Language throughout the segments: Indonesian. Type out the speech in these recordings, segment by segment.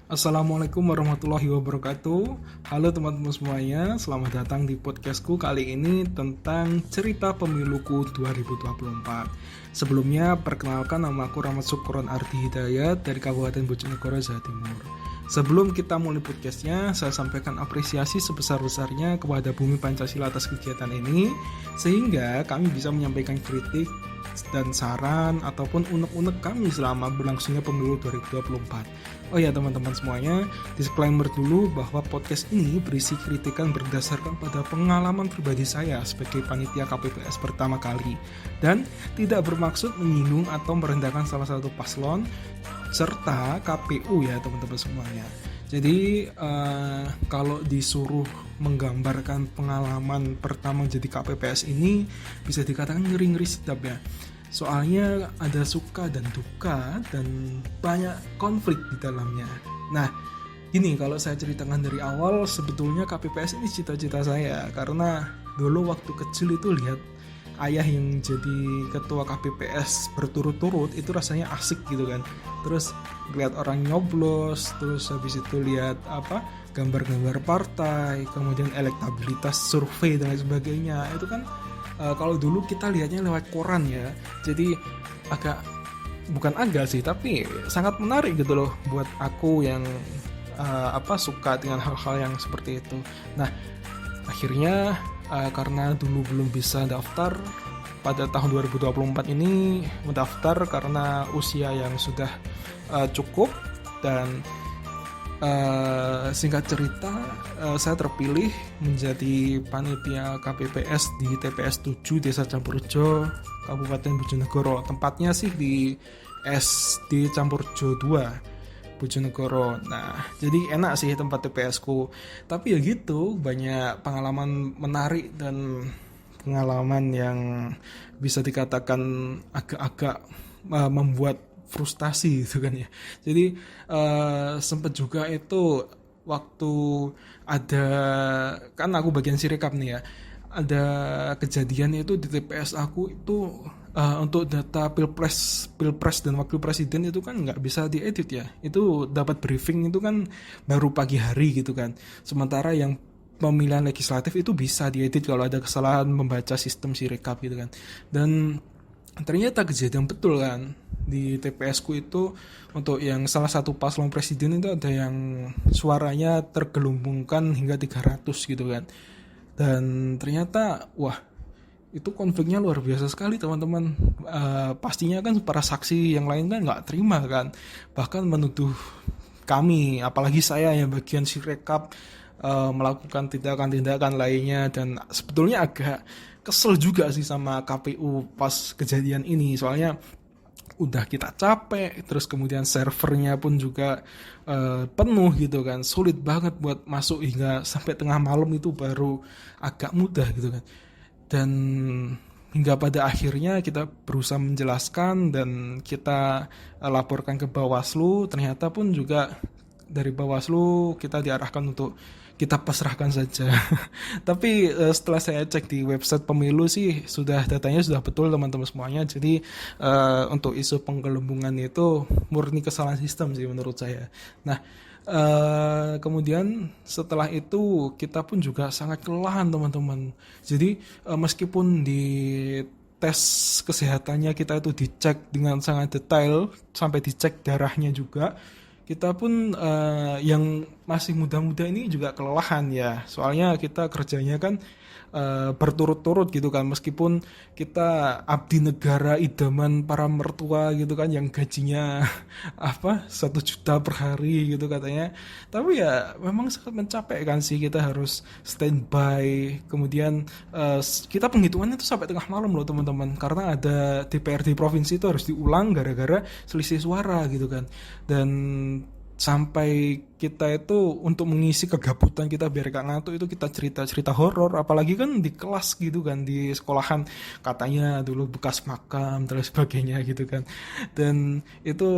Assalamualaikum warahmatullahi wabarakatuh. Halo teman-teman semuanya, selamat datang di podcastku kali ini tentang cerita pemiluku 2024. Sebelumnya, perkenalkan nama aku Rahmat Syukron Ardi Hidayat dari Kabupaten Bojonegoro, Jawa Timur. Sebelum kita mulai podcastnya, saya sampaikan apresiasi sebesar-besarnya kepada Bumi Pancasila atas kegiatan ini, sehingga kami bisa menyampaikan kritik dan saran ataupun unek-unek kami selama berlangsungnya pemilu 2024. Oh ya teman-teman semuanya, disclaimer dulu bahwa podcast ini berisi kritikan berdasarkan pada pengalaman pribadi saya sebagai panitia KPPS pertama kali dan tidak bermaksud menyinggung atau merendahkan salah satu paslon serta KPU ya teman-teman semuanya. Jadi kalau disuruh menggambarkan pengalaman pertama jadi KPPS ini bisa dikatakan ngeri-ngeri sedap ya. Soalnya ada suka dan duka dan banyak konflik di dalamnya. Nah, gini kalau saya ceritakan dari awal, sebetulnya KPPS ini cita-cita saya karena dulu waktu kecil itu lihat ayah yang jadi ketua KPPS berturut-turut itu rasanya asik gitu kan. Terus lihat orang nyoblos, terus habis itu lihat gambar-gambar partai, kemudian elektabilitas survei dan lain sebagainya. Itu kan kalau dulu kita lihatnya lewat koran ya, jadi bukan agak sih, tapi sangat menarik gitu loh buat aku yang suka dengan hal-hal yang seperti itu. Nah, akhirnya karena dulu belum bisa daftar, pada tahun 2024 ini mendaftar karena usia yang sudah cukup dan singkat cerita saya terpilih menjadi panitia KPPS di TPS 7 Desa Campurjo, Kabupaten Bojonegoro. Tempatnya sih di SD Campurjo 2 Bojonegoro. Nah, jadi enak sih tempat TPS ku. Tapi ya gitu, banyak pengalaman menarik dan pengalaman yang bisa dikatakan agak-agak membuat frustasi gitu kan ya. Jadi sempat juga itu waktu ada, kan aku bagian sirekap nih ya, ada kejadian itu di TPS aku itu untuk data pilpres dan wakil presiden itu kan nggak bisa diedit ya. Itu dapat briefing itu kan baru pagi hari gitu kan. Sementara yang pemilihan legislatif itu bisa diedit kalau ada kesalahan membaca sistem sirekap gitu kan. Dan ternyata kejadian betul kan di TPS ku itu untuk yang salah satu paslon presiden itu ada yang suaranya tergelembungkan hingga 300 gitu kan. Dan ternyata wah, itu konfliknya luar biasa sekali teman-teman. Pastinya kan para saksi yang lain kan nggak terima kan, bahkan menuduh kami, apalagi saya yang bagian sirekap, melakukan tindakan-tindakan lainnya. Dan sebetulnya agak kesel juga sih sama KPU pas kejadian ini, soalnya udah kita capek, terus kemudian servernya pun juga penuh gitu kan, sulit banget buat masuk hingga sampai tengah malam itu baru agak mudah gitu kan. Dan hingga pada akhirnya kita berusaha menjelaskan dan kita laporkan ke Bawaslu. Ternyata pun juga dari Bawaslu kita diarahkan untuk kita pasrahkan saja. Tapi setelah saya cek di website pemilu sih sudah, datanya sudah betul teman-teman semuanya. Jadi untuk isu penggelembungan itu murni kesalahan sistem sih menurut saya. Nah, kemudian setelah itu kita pun juga sangat kelelahan teman-teman. Jadi meskipun di tes kesehatannya kita itu dicek dengan sangat detail, sampai dicek darahnya juga, kita pun yang masih muda-muda ini juga kelelahan ya. Soalnya kita kerjanya kan berturut-turut gitu kan, meskipun kita abdi negara idaman para mertua gitu kan, yang gajinya 1 juta per hari gitu katanya. Tapi ya memang sangat mencapekkan sih, kita harus standby. Kemudian kita penghitungannya itu sampai tengah malam loh teman-teman, karena ada DPRD provinsi itu harus diulang gara-gara selisih suara gitu kan. Dan sampai kita itu untuk mengisi kegabutan kita biar gak ngantuk itu kita cerita-cerita horor, apalagi kan di kelas gitu kan, di sekolahan katanya dulu bekas makam dan sebagainya gitu kan. Dan itu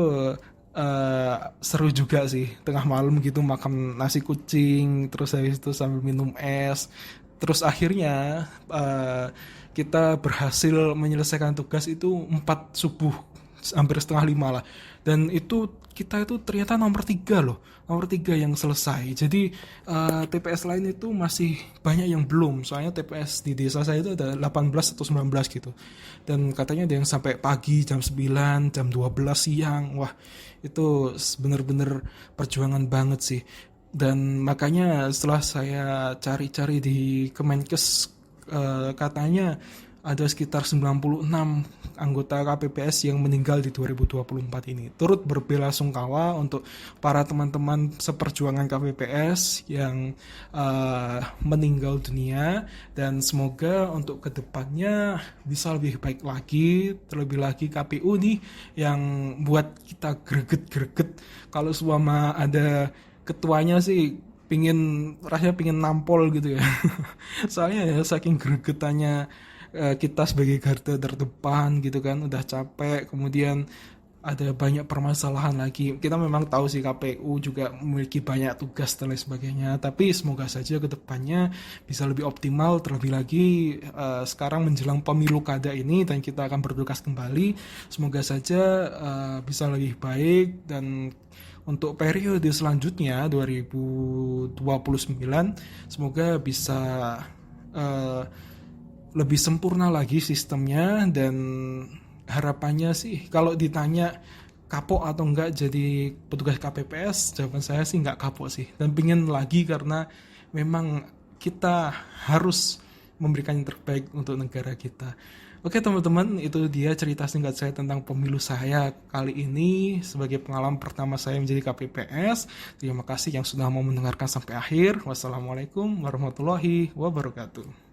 seru juga sih, tengah malam gitu makan nasi kucing, terus habis itu sambil minum es. Terus akhirnya kita berhasil menyelesaikan tugas itu 4 subuh hampir setengah 5 lah. Dan itu kita itu ternyata nomor 3 loh, nomor 3 yang selesai. Jadi TPS lain itu masih banyak yang belum, soalnya TPS di desa saya itu ada 18 atau 19 gitu. Dan katanya ada yang sampai pagi jam 9, jam 12 siang. Wah, itu bener-bener perjuangan banget sih. Dan makanya setelah saya cari-cari di Kemenkes, katanya ada sekitar 96 anggota KPPS yang meninggal di 2024 ini. Turut berbelasungkawa untuk para teman-teman seperjuangan KPPS yang meninggal dunia, dan semoga untuk kedepannya bisa lebih baik lagi. Terlebih lagi KPU nih yang buat kita greget-greget. Kalau seumpama ada ketuanya sih rasanya pingin nampol gitu ya. Soalnya ya saking gregetannya kita sebagai garda terdepan gitu kan, udah capek, kemudian ada banyak permasalahan lagi. Kita memang tahu sih KPU juga memiliki banyak tugas dan lain sebagainya, tapi semoga saja kedepannya bisa lebih optimal. Terlebih lagi sekarang menjelang pemilu kada ini dan kita akan bertugas kembali, semoga saja bisa lebih baik. Dan untuk periode selanjutnya 2029 semoga bisa lebih sempurna lagi sistemnya. Dan harapannya sih kalau ditanya kapok atau enggak jadi petugas KPPS, jawaban saya sih enggak kapok sih, dan pingin lagi karena memang kita harus memberikan yang terbaik untuk negara kita. Oke teman-teman, itu dia cerita singkat saya tentang pemilu saya kali ini sebagai pengalaman pertama saya menjadi KPPS. Terima kasih yang sudah mau mendengarkan sampai akhir. Wassalamualaikum warahmatullahi wabarakatuh.